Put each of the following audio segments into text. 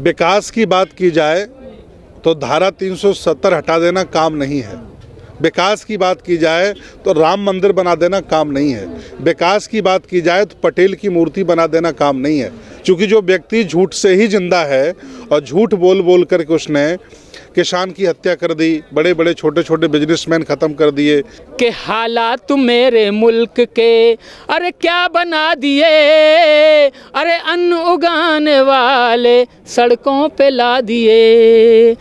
विकास की बात की जाए तो धारा 370 हटा देना काम नहीं है। विकास की बात की जाए तो राम मंदिर बना देना काम नहीं है। विकास की बात की जाए तो पटेल की मूर्ति बना देना काम नहीं है। क्योंकि जो व्यक्ति झूठ से ही जिंदा है और झूठ बोल बोल करके उसने किसान की हत्या कर दी, बड़े बड़े छोटे छोटे बिजनेसमैन ख़त्म कर दिए। के हालात मेरे मुल्क के अरे क्या बना दिए, अरे अन्न उगाने वाले सड़कों पे ला दिए।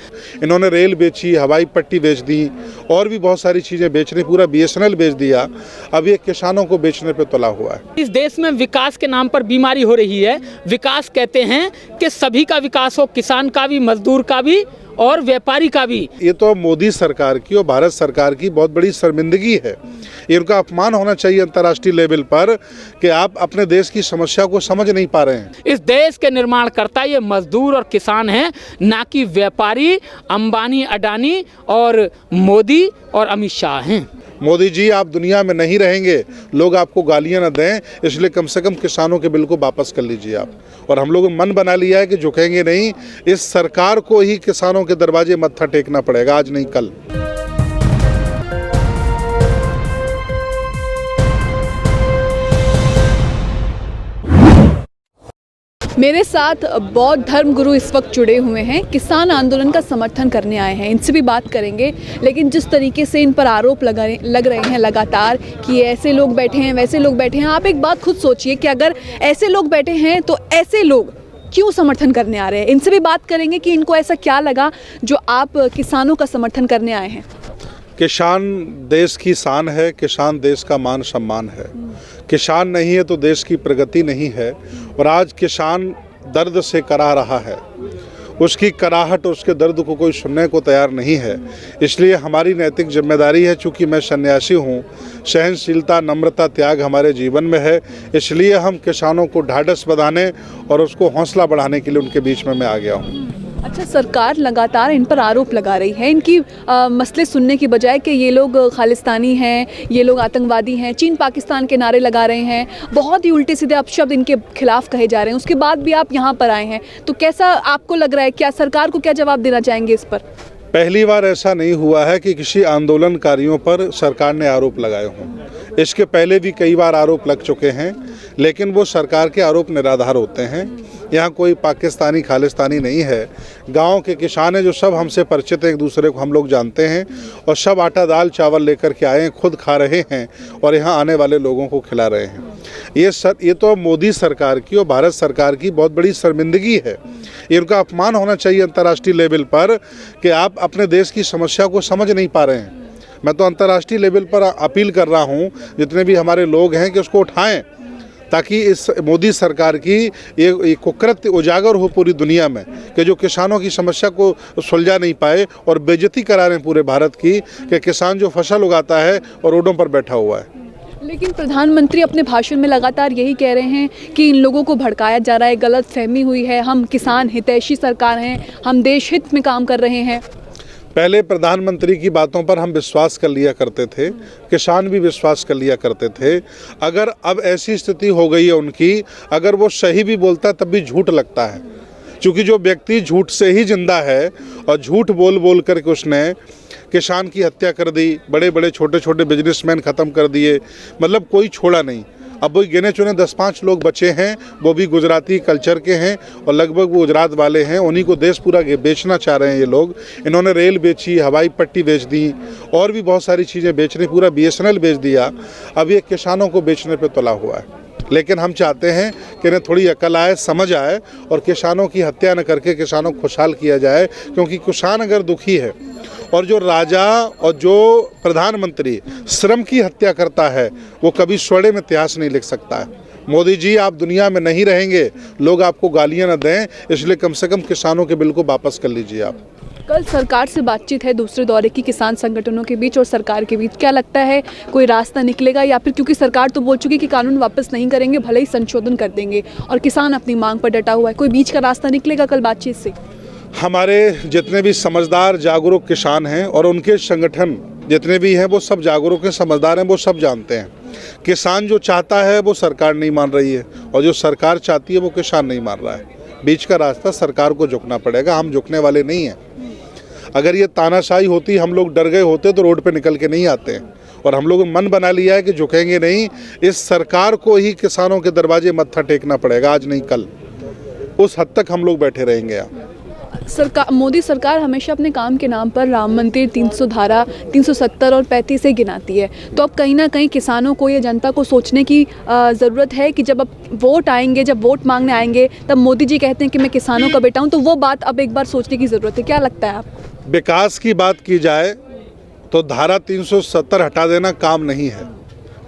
इन्होंने रेल बेची, हवाई पट्टी बेच दी और भी बहुत सारी चीज़ें बेच रही, पूरा BSNL बेच दिया। अब ये किसानों को बेचने पे तुला हुआ है। इस देश में विकास के नाम पर बीमारी हो रही है। विकास कहते हैं कि सभी का विकास हो, किसान का भी, मजदूर का भी और व्यापारी का भी। ये तो मोदी सरकार की और भारत सरकार की बहुत बड़ी शर्मिंदगी है। इनका अपमान होना चाहिए अंतर्राष्ट्रीय लेवल पर कि आप अपने देश की समस्या को समझ नहीं पा रहे हैं। इस देश के निर्माणकर्ता ये मजदूर और किसान हैं, ना कि व्यापारी अंबानी, अडानी और मोदी और अमित शाह हैं। मोदी जी, आप दुनिया में नहीं रहेंगे, लोग आपको गालियां न दें, इसलिए कम से कम किसानों के बिल को वापस कर लीजिए आप। और हम लोगों ने मन बना लिया है कि झुकेंगे नहीं, इस सरकार को ही किसानों के दरवाजे मत्था टेकना पड़ेगा, आज नहीं कल। मेरे साथ बौद्ध धर्म गुरु इस वक्त जुड़े हुए हैं, किसान आंदोलन का समर्थन करने आए हैं। इनसे भी बात करेंगे, लेकिन जिस तरीके से इन पर आरोप लग रहे हैं लगातार कि ऐसे लोग बैठे हैं, वैसे लोग बैठे हैं, आप एक बात खुद सोचिए कि अगर ऐसे लोग बैठे हैं तो ऐसे लोग क्यों समर्थन करने आ रहे हैं। इनसे भी बात करेंगे कि इनको ऐसा क्या लगा जो आप किसानों का समर्थन करने आए हैं। किसान देश की शान है, किसान देश का मान सम्मान है। किसान नहीं है तो देश की प्रगति नहीं है। और आज किसान दर्द से करा रहा है, उसकी कराहट, उसके दर्द को कोई सुनने को तैयार नहीं है। इसलिए हमारी नैतिक जिम्मेदारी है, चूँकि मैं सन्यासी हूँ, सहनशीलता, नम्रता, त्याग हमारे जीवन में है। इसलिए हम किसानों को ढाढ़स बंधाने और उसको हौसला बढ़ाने के लिए उनके बीच में मैं आ गया हूँ। अच्छा, सरकार लगातार इन पर आरोप लगा रही है, इनकी मसले सुनने की बजाय कि ये लोग खालिस्तानी हैं, ये लोग आतंकवादी हैं, चीन पाकिस्तान के नारे लगा रहे हैं, बहुत ही उल्टे सीधे अपशब्द इनके खिलाफ कहे जा रहे हैं। उसके बाद भी आप यहाँ पर आए हैं, तो कैसा आपको लग रहा है, क्या सरकार को क्या जवाब देना चाहेंगे इस पर? पहली बार ऐसा नहीं हुआ है कि किसी आंदोलनकारियों पर सरकार ने आरोप लगाए हों। इसके पहले भी कई बार आरोप लग चुके हैं, लेकिन वो सरकार के आरोप निराधार होते हैं। यहाँ कोई पाकिस्तानी खालिस्तानी नहीं है। गांव के किसान हैं जो सब हमसे परिचित हैं, एक दूसरे को हम लोग जानते हैं और सब आटा दाल चावल लेकर के आए हैं, खुद खा रहे हैं और यहाँ आने वाले लोगों को खिला रहे हैं। ये तो मोदी सरकार की और भारत सरकार की बहुत बड़ी शर्मिंदगी है। इनका अपमान होना चाहिए अंतर्राष्ट्रीय लेवल पर कि आप अपने देश की समस्या को समझ नहीं पा रहे हैं। मैं तो अंतर्राष्ट्रीय लेवल पर अपील कर रहा हूँ, जितने भी हमारे लोग हैं, कि उसको उठाएं, ताकि इस मोदी सरकार की ये कुकृत्य उजागर हो पूरी दुनिया में कि जो किसानों की समस्या को सुलझा नहीं पाए और बेइज्जती करा रहे हैं पूरे भारत की, कि किसान जो फसल उगाता है और रोडों पर बैठा हुआ है। लेकिन प्रधानमंत्री अपने भाषण में लगातार यही कह रहे हैं कि इन लोगों को भड़काया जा रहा है, गलत फहमी हुई है, हम किसान हितैषी सरकार हैं, हम देश हित में काम कर रहे हैं। पहले प्रधानमंत्री की बातों पर हम विश्वास कर लिया करते थे, किसान भी विश्वास कर लिया करते थे। अगर अब ऐसी स्थिति हो गई है उनकी, अगर वो सही भी बोलता तब भी झूठ लगता है। क्योंकि जो व्यक्ति झूठ से ही जिंदा है और झूठ बोल बोल करके उसने किसान की हत्या कर दी, बड़े बड़े छोटे छोटे बिजनेसमैन ख़त्म कर दिए, मतलब कोई छोड़ा नहीं। अब वही गिने चुने 10-5 लोग बचे हैं, वो भी गुजराती कल्चर के हैं और लगभग वो गुजरात वाले हैं। उन्हीं को देश पूरा बेचना चाह रहे हैं ये लोग। इन्होंने रेल बेची, हवाई पट्टी बेच दी और भी बहुत सारी चीज़ें बेच रही, पूरा BSNL बेच दिया। अब ये किसानों को बेचने पे तुला हुआ है। लेकिन हम चाहते हैं कि इन्हें थोड़ी अकल आए, समझ आए और किसानों की हत्या न करके किसानों को खुशहाल किया जाए। क्योंकि किसान अगर दुखी है और जो राजा और जो प्रधानमंत्री श्रम की हत्या करता है, वो कभी स्वर्ण में इतिहास नहीं लिख सकता है। मोदी जी, आप दुनिया में नहीं रहेंगे, लोग आपको गालियां न दें, इसलिए कम से कम किसानों के बिल को वापस कर लीजिए आप। कल सरकार से बातचीत है दूसरे दौरे की, किसान संगठनों के बीच और सरकार के बीच, क्या लगता है कोई रास्ता निकलेगा, या फिर क्योंकि सरकार तो बोल चुकी कि कानून वापस नहीं करेंगे, भले ही संशोधन कर देंगे, और किसान अपनी मांग पर डटा हुआ है, कोई बीच का रास्ता निकलेगा कल बातचीत से? हमारे जितने भी समझदार जागरूक किसान हैं और उनके संगठन जितने भी हैं, वो सब जागरूक हैं, समझदार हैं, वो सब जानते हैं किसान जो चाहता है वो सरकार नहीं मान रही है और जो सरकार चाहती है वो किसान नहीं मान रहा है। बीच का रास्ता सरकार को झुकना पड़ेगा, हम झुकने वाले नहीं हैं। अगर ये तानाशाही होती, हम लोग डर गए होते तो रोड पे निकल के नहीं आते हैं, और हम लोगों ने मन बना लिया है कि झुकेंगे नहीं। इस सरकार को ही किसानों के दरवाजे मत्था टेकना पड़ेगा, आज नहीं कल। उस हद तक हम लोग बैठे रहेंगे यहाँ। सरकार, मोदी सरकार हमेशा अपने काम के नाम पर राम मंदिर, 300 धारा, 370 और 35 से गिनाती है। तो अब कहीं ना कहीं किसानों को, ये जनता को सोचने की ज़रूरत है कि जब अब वोट आएंगे, जब वोट मांगने आएंगे, तब मोदी जी कहते हैं कि मैं किसानों का बेटा हूं, तो वो बात अब एक बार सोचने की ज़रूरत है। क्या लगता है आपको? विकास की बात की जाए तो धारा 370 हटा देना काम नहीं है।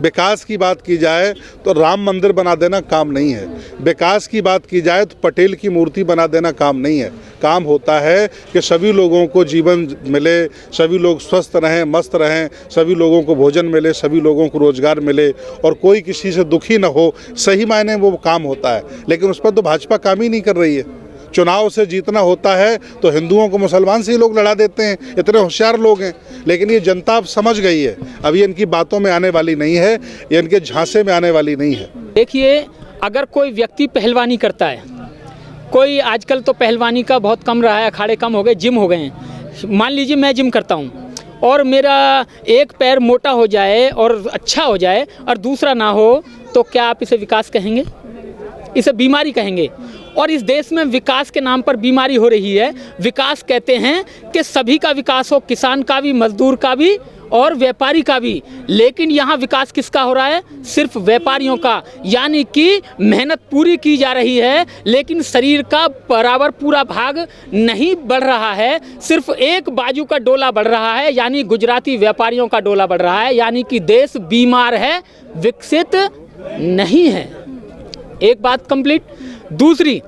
विकास की बात की जाए तो राम मंदिर बना देना काम नहीं है। विकास की बात की जाए तो पटेल की मूर्ति बना देना काम नहीं है। काम होता है कि सभी लोगों को जीवन मिले, सभी लोग स्वस्थ रहें, मस्त रहें, सभी लोगों को भोजन मिले, सभी लोगों को रोजगार मिले, और कोई किसी से दुखी न हो। सही मायने वो काम होता है, लेकिन उस पर तो भाजपा काम ही नहीं कर रही है। चुनाव से जीतना होता है तो हिंदुओं को मुसलमान से ही लोग लड़ा देते हैं, इतने होशियार लोग हैं। लेकिन ये जनता अब समझ गई है, अब ये इनकी बातों में आने वाली नहीं है, ये इनके झांसे में आने वाली नहीं है। देखिए, अगर कोई व्यक्ति पहलवानी करता है, कोई आजकल तो पहलवानी का बहुत कम रहा है, अखाड़े कम हो गए, जिम हो गए हैं। मान लीजिए मैं जिम करता हूँ और मेरा एक पैर मोटा हो जाए और अच्छा हो जाए और दूसरा ना हो, तो क्या आप इसे विकास कहेंगे? इसे बीमारी कहेंगे। और इस देश में विकास के नाम पर बीमारी हो रही है। विकास कहते हैं कि सभी का विकास हो, किसान का भी, मजदूर का भी और व्यापारी का भी। लेकिन यहाँ विकास किसका हो रहा है? सिर्फ व्यापारियों का। यानी कि मेहनत पूरी की जा रही है, लेकिन शरीर का बराबर पूरा भाग नहीं बढ़ रहा है। सिर्फ एक बाजू का डोला बढ़ रहा है, यानी गुजराती व्यापारियों का डोला बढ़ रहा है। यानी कि देश बीमार है, विकसित नहीं है। एक बात कंप्लीट। दूसरी,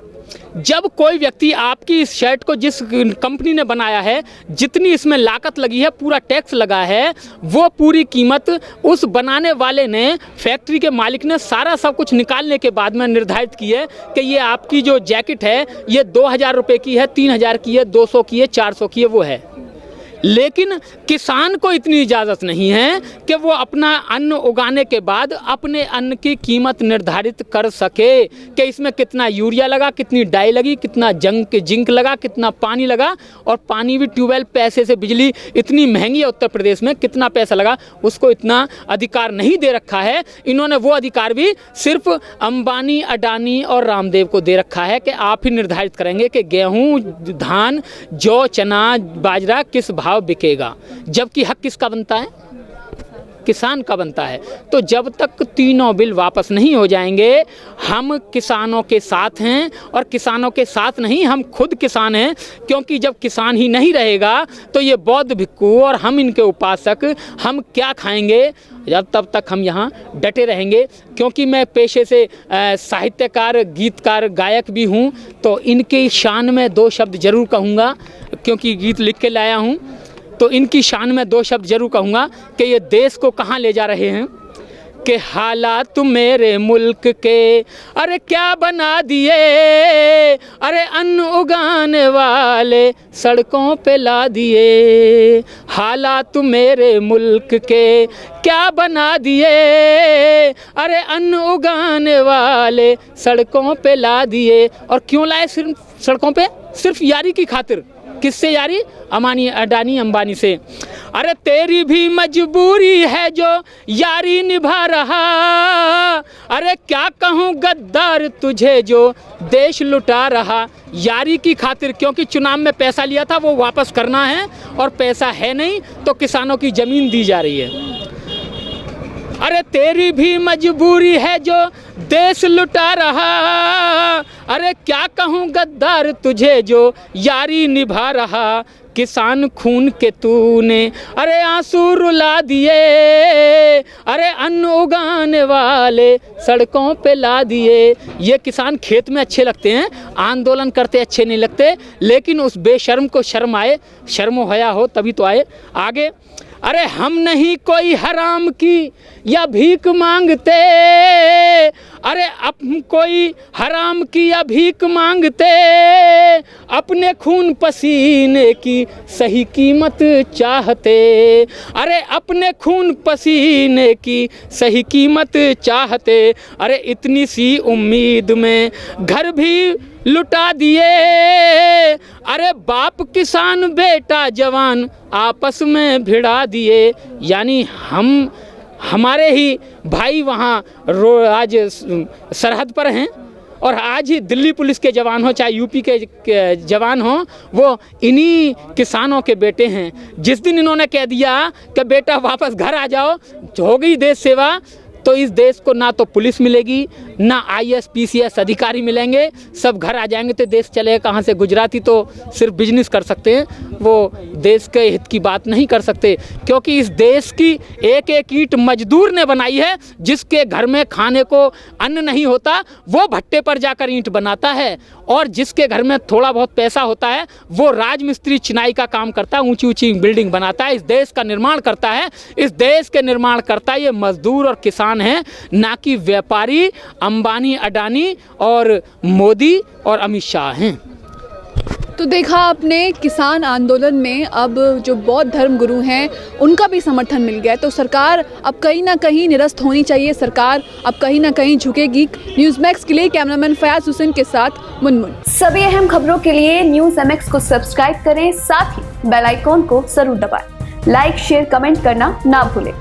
जब कोई व्यक्ति आपकी इस शर्ट को जिस कंपनी ने बनाया है, जितनी इसमें लागत लगी है, पूरा टैक्स लगा है, वो पूरी कीमत उस बनाने वाले ने, फैक्ट्री के मालिक ने सारा सब कुछ निकालने के बाद में निर्धारित की है कि ये आपकी जो जैकेट है ये 2000 रुपये की है, 3000 की है, 200 की है, 400 की है, वो है। लेकिन किसान को इतनी इजाज़त नहीं है कि वो अपना अन्न उगाने के बाद अपने अन्न की कीमत निर्धारित कर सके कि इसमें कितना यूरिया लगा, कितनी डाई लगी, कितना जिंक लगा, कितना पानी लगा। और पानी भी ट्यूबवेल पैसे से, बिजली इतनी महंगी है उत्तर प्रदेश में, कितना पैसा लगा, उसको इतना अधिकार नहीं दे रखा है। इन्होंने वो अधिकार भी सिर्फ अंबानी, अडानी और रामदेव को दे रखा है कि आप ही निर्धारित करेंगे कि गेहूँ, धान, जौ, चना, बाजरा किस भाव बिकेगा। जबकि हक किसका बनता है? किसान का बनता है। तो जब तक तीनों बिल वापस नहीं हो जाएंगे, हम किसानों के साथ हैं। और किसानों के साथ नहीं, हम खुद किसान हैं। क्योंकि जब किसान ही नहीं रहेगा तो ये बौद्ध भिक्खु और हम इनके उपासक, हम क्या खाएंगे? जब तब तक हम यहाँ डटे रहेंगे। क्योंकि मैं पेशे से साहित्यकार, गीतकार, गायक भी हूँ, तो इनकी शान में 2 शब्द जरूर कहूँगा, क्योंकि गीत लिख के लाया हूँ। तो इनकी शान में 2 शब्द जरूर कहूँगा कि ये देश को कहाँ ले जा रहे हैं। कि हालात मेरे मुल्क के अरे क्या बना दिए, अरे अन्न उगाने वाले सड़कों पे ला दिए। हालात मेरे मुल्क के क्या बना दिए, अरे अन्न उगाने वाले सड़कों पे ला दिए। और क्यों लाए सिर्फ सड़कों पे? सिर्फ यारी की खातिर। किससे यारी? अडानी अंबानी से। अरे तेरी भी मजबूरी है जो यारी निभा रहा, अरे क्या कहूँ गद्दार तुझे जो देश लुटा रहा। यारी की खातिर, क्योंकि चुनाव में पैसा लिया था वो वापस करना है, और पैसा है नहीं तो किसानों की ज़मीन दी जा रही है। अरे तेरी भी मजबूरी है जो देश लुटा रहा, अरे क्या कहूँ गद्दार तुझे जो यारी निभा रहा। किसान खून के तूने अरे आंसू रुला दिए, अरे अन्न उगाने वाले सड़कों पे ला दिए। ये किसान खेत में अच्छे लगते हैं, आंदोलन करते अच्छे नहीं लगते। लेकिन उस बेशर्म को शर्म आए, शर्म हया हो तभी तो आए। आगे, अरे हम नहीं कोई हराम की या भीख मांगते, अरे हम कोई हराम की या भीख मांगते, अपने खून पसीने की सही कीमत चाहते। अरे अपने खून पसीने की सही कीमत चाहते। अरे इतनी सी उम्मीद में घर भी लुटा दिए। अरे बाप किसान बेटा जवान आपस में भिड़ा दिए। यानी हमारे ही भाई वहाँ आज सरहद पर हैं, और आज ही दिल्ली पुलिस के जवान हो चाहे यूपी के जवान हो, वो इन्हीं किसानों के बेटे हैं। जिस दिन इन्होंने कह दिया कि बेटा वापस घर आ जाओ, हो गई देश सेवा, तो इस देश को ना तो पुलिस मिलेगी, ना IAS PCS अधिकारी मिलेंगे, सब घर आ जाएंगे। तो देश चलेगा कहाँ से? गुजराती तो सिर्फ बिजनेस कर सकते हैं, वो देश के हित की बात नहीं कर सकते, क्योंकि इस देश की एक एक ईंट मजदूर ने बनाई है। जिसके घर में खाने को अन्न नहीं होता वो भट्टे पर जाकर ईंट बनाता है, और जिसके घर में थोड़ा बहुत पैसा होता है वो राजमिस्त्री चिनाई का काम करता है, ऊंची ऊंची बिल्डिंग बनाता है, इस देश का निर्माण करता है। इस देश के निर्माण करता ये मजदूर और किसान हैं, ना कि व्यापारी अंबानी अडानी और मोदी और अमित शाह हैं। तो देखा आपने, किसान आंदोलन में अब जो बौद्ध धर्म गुरु हैं उनका भी समर्थन मिल गया है। तो सरकार अब कहीं ना कहीं निरस्त होनी चाहिए, सरकार अब कहीं ना कहीं झुकेगी। न्यूज़ मैक्स के लिए कैमरामैन फयाज हुसैन के साथ मुनमुन। सभी अहम खबरों के लिए न्यूज़ MX को सब्सक्राइब करें, साथ ही बेल आइकॉन को जरूर दबाएं। लाइक शेयर कमेंट करना ना भूलें।